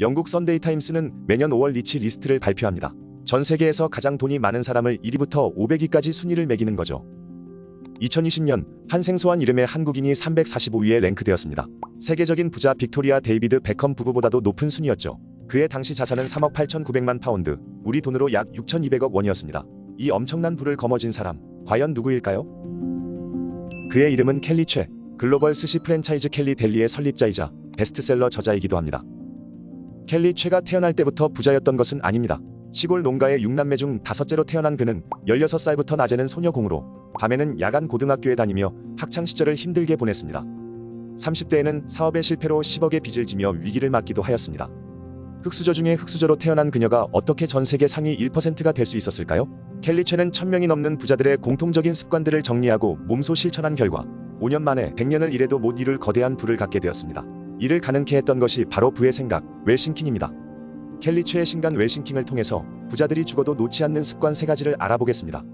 영국 선데이 타임스는 매년 5월 리치 리스트를 발표합니다. 전 세계에서 가장 돈이 많은 사람을 1위부터 500위까지 순위를 매기는 거죠. 2020년 한 생소한 이름의 한국인이 345위에 랭크되었습니다. 세계적인 부자 빅토리아 데이비드 베컴 부부보다도 높은 순위였죠. 그의 당시 자산은 3억 8,900만 파운드, 우리 돈으로 약 6,200억 원이었습니다. 이 엄청난 부를 거머쥔 사람, 과연 누구일까요? 그의 이름은 켈리 최, 글로벌 스시 프랜차이즈 켈리 델리의 설립자이자 베스트셀러 저자이기도 합니다. 켈리 최가 태어날 때부터 부자였던 것은 아닙니다. 시골 농가의 6남매 중 5째로 태어난 그는 16살부터 낮에는 소녀공으로, 밤에는 야간 고등학교에 다니며 학창시절을 힘들게 보냈습니다. 30대에는 사업의 실패로 10억의 빚을 지며 위기를 맞기도 하였습니다. 흙수저 중에 흙수저로 태어난 그녀가 어떻게 전 세계 상위 1%가 될 수 있었을까요? 켈리 최는 1000명이 넘는 부자들의 공통적인 습관들을 정리하고 몸소 실천한 결과 5년 만에 100년을 일해도 못 이룰 거대한 부를 갖게 되었습니다. 이를 가능케 했던 것이 바로 부의 생각, 웰싱킹입니다. 켈리 최의 신간 웰싱킹을 통해서 부자들이 죽어도 놓지 않는 습관 3가지를 알아보겠습니다.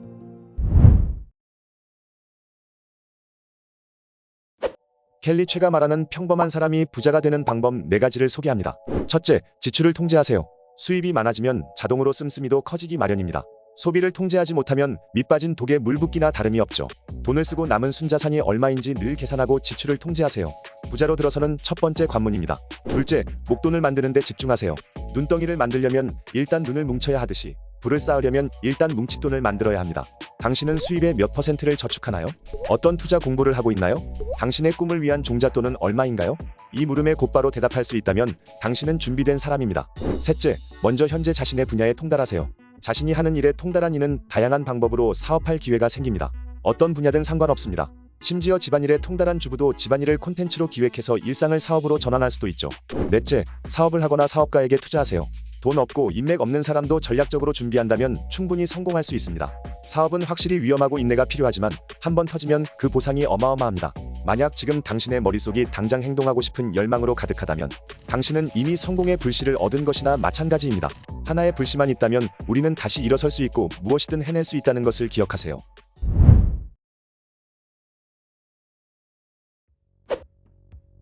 켈리 최가 말하는 평범한 사람이 부자가 되는 방법 4가지를 소개합니다. 첫째, 지출을 통제하세요. 수입이 많아지면 자동으로 씀씀이도 커지기 마련입니다. 소비를 통제하지 못하면 밑빠진 독에 물 붓기나 다름이 없죠. 돈을 쓰고 남은 순자산이 얼마인지 늘 계산하고 지출을 통제하세요. 부자로 들어서는 첫 번째 관문입니다. 둘째, 목돈을 만드는 데 집중하세요. 눈덩이를 만들려면 일단 눈을 뭉쳐야 하듯이 부를 쌓으려면 일단 뭉칫돈을 만들어야 합니다. 당신은 수입의 몇 %를 저축하나요? 어떤 투자 공부를 하고 있나요? 당신의 꿈을 위한 종잣돈은 얼마인가요? 이 물음에 곧바로 대답할 수 있다면 당신은 준비된 사람입니다. 셋째, 먼저 현재 자신의 분야에 통달하세요. 자신이 하는 일에 통달한 이는 다양한 방법으로 사업할 기회가 생깁니다. 어떤 분야든 상관없습니다. 심지어 집안일에 통달한 주부도 집안일을 콘텐츠로 기획해서 일상을 사업으로 전환할 수도 있죠. 넷째, 사업을 하거나 사업가에게 투자하세요. 돈 없고 인맥 없는 사람도 전략적으로 준비한다면 충분히 성공할 수 있습니다. 사업은 확실히 위험하고 인내가 필요하지만 한번 터지면 그 보상이 어마어마합니다. 만약 지금 당신의 머릿속이 당장 행동하고 싶은 열망으로 가득하다면 당신은 이미 성공의 불씨를 얻은 것이나 마찬가지입니다. 하나의 불씨만 있다면 우리는 다시 일어설 수 있고 무엇이든 해낼 수 있다는 것을 기억하세요.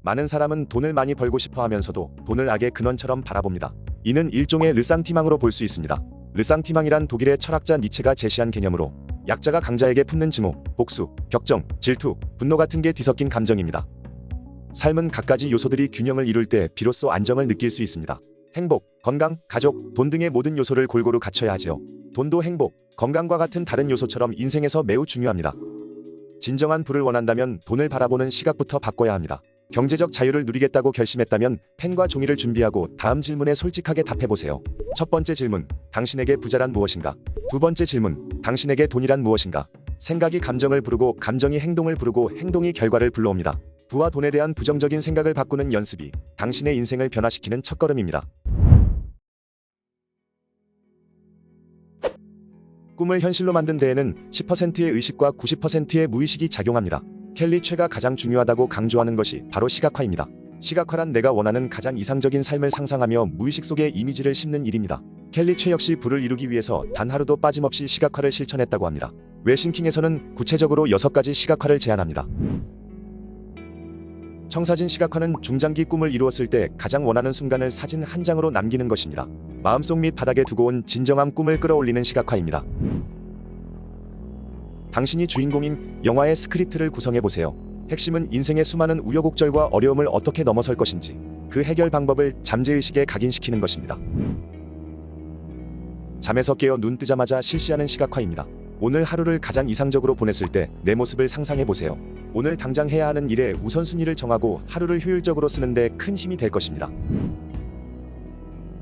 많은 사람은 돈을 많이 벌고 싶어 하면서도 돈을 악의 근원처럼 바라봅니다. 이는 일종의 르상티망으로 볼 수 있습니다. 르상티망이란 독일의 철학자 니체가 제시한 개념으로 약자가 강자에게 품는 증오, 복수, 격정, 질투, 분노 같은 게 뒤섞인 감정입니다. 삶은 갖가지 요소들이 균형을 이룰 때 비로소 안정을 느낄 수 있습니다. 행복, 건강, 가족, 돈 등의 모든 요소를 골고루 갖춰야 하지요. 돈도 행복, 건강과 같은 다른 요소처럼 인생에서 매우 중요합니다. 진정한 부를 원한다면 돈을 바라보는 시각부터 바꿔야 합니다. 경제적 자유를 누리겠다고 결심했다면 펜과 종이를 준비하고 다음 질문에 솔직하게 답해보세요. 첫 번째 질문, 당신에게 부자란 무엇인가? 두 번째 질문, 당신에게 돈이란 무엇인가? 생각이 감정을 부르고 감정이 행동을 부르고 행동이 결과를 불러옵니다. 부와 돈에 대한 부정적인 생각을 바꾸는 연습이 당신의 인생을 변화시키는 첫걸음입니다. 꿈을 현실로 만든 데에는 10%의 의식과 90%의 무의식이 작용합니다. 켈리 최가 가장 중요하다고 강조하는 것이 바로 시각화입니다. 시각화란 내가 원하는 가장 이상적인 삶을 상상하며 무의식 속에 이미지를 심는 일입니다. 켈리 최 역시 부를 이루기 위해서 단 하루도 빠짐없이 시각화를 실천했다고 합니다. 웰싱킹에서는 구체적으로 6가지 시각화를 제안합니다. 청사진 시각화는 중장기 꿈을 이루었을 때 가장 원하는 순간을 사진 한 장으로 남기는 것입니다. 마음속 및 바닥에 두고 온 진정한 꿈을 끌어올리는 시각화입니다. 당신이 주인공인 영화의 스크립트를 구성해보세요. 핵심은 인생의 수많은 우여곡절과 어려움을 어떻게 넘어설 것인지, 그 해결 방법을 잠재의식에 각인시키는 것입니다. 잠에서 깨어 눈 뜨자마자 실시하는 시각화입니다. 오늘 하루를 가장 이상적으로 보냈을 때 내 모습을 상상해보세요. 오늘 당장 해야 하는 일에 우선순위를 정하고 하루를 효율적으로 쓰는데 큰 힘이 될 것입니다.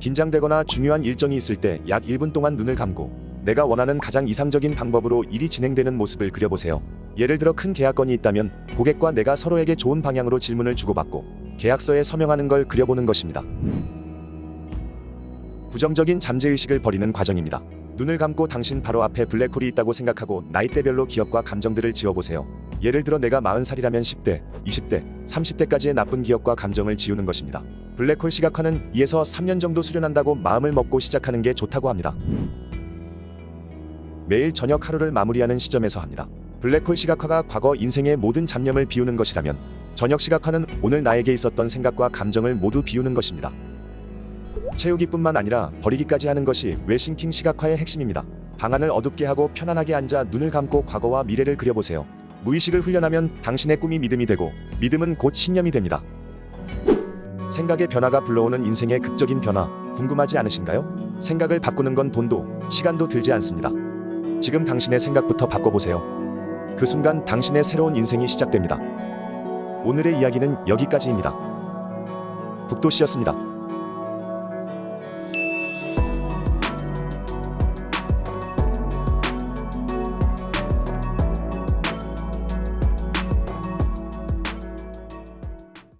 긴장되거나 중요한 일정이 있을 때 약 1분 동안 눈을 감고 내가 원하는 가장 이상적인 방법으로 일이 진행되는 모습을 그려보세요. 예를 들어 큰 계약건이 있다면 고객과 내가 서로에게 좋은 방향으로 질문을 주고받고 계약서에 서명하는 걸 그려보는 것입니다. 부정적인 잠재의식을 버리는 과정입니다. 눈을 감고 당신 바로 앞에 블랙홀이 있다고 생각하고 나이대별로 기억과 감정들을 지워보세요. 예를 들어 내가 40살이라면 10대, 20대, 30대까지의 나쁜 기억과 감정을 지우는 것입니다. 블랙홀 시각화는 2에서 3년 정도 수련한다고 마음을 먹고 시작하는 게 좋다고 합니다. 매일 저녁 하루를 마무리하는 시점에서 합니다. 블랙홀 시각화가 과거 인생의 모든 잡념을 비우는 것이라면 저녁 시각화는 오늘 나에게 있었던 생각과 감정을 모두 비우는 것입니다. 채우기뿐만 아니라 버리기까지 하는 것이 웰싱킹 시각화의 핵심입니다. 방안을 어둡게 하고 편안하게 앉아 눈을 감고 과거와 미래를 그려보세요. 무의식을 훈련하면 당신의 꿈이 믿음이 되고 믿음은 곧 신념이 됩니다. 생각의 변화가 불러오는 인생의 극적인 변화, 궁금하지 않으신가요? 생각을 바꾸는 건 돈도 시간도 들지 않습니다. 지금 당신의 생각부터 바꿔보세요. 그 순간 당신의 새로운 인생이 시작됩니다. 오늘의 이야기는 여기까지입니다. 북도씨였습니다.